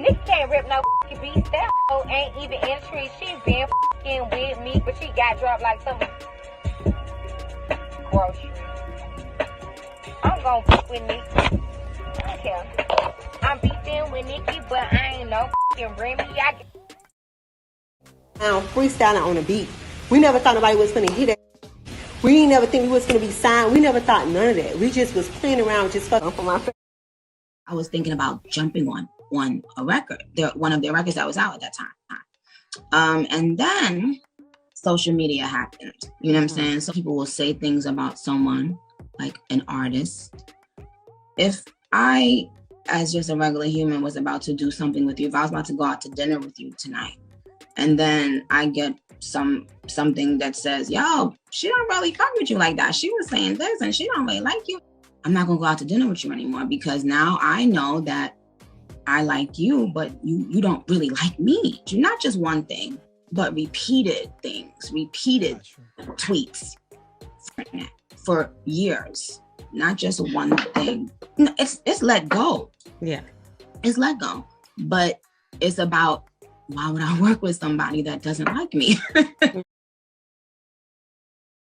Nicki can't rip no fucking beast. That hoe ain't even in the tree. She been fucking with me, but she got dropped like some grocery. I'm gonna beef with Nicki. I don't care. I'm beefing with Nicki, but I ain't no fucking Remy. Freestyling on a beat. We never thought nobody was gonna hit it. We didn't never think we was gonna be signed. We never thought none of that. We just was playing around, just fucking for my friend. I was thinking about jumping on a record, one of their records that was out at that time. And then social media happened. You know what I'm saying? So people will say things about someone, like an artist. If I, as just a regular human, was about to do something with you, if I was about to go out to dinner with you tonight, and then I get something that says, yo, she don't really fuck with you like that. She was saying this and she don't really like you. I'm not gonna go out to dinner with you anymore, because now I know that I like you, but you don't really like me. You're not just one thing, but repeated things, repeated tweets for years, not just one thing. It's let go. Yeah. It's let go. But it's about, why would I work with somebody that doesn't like me?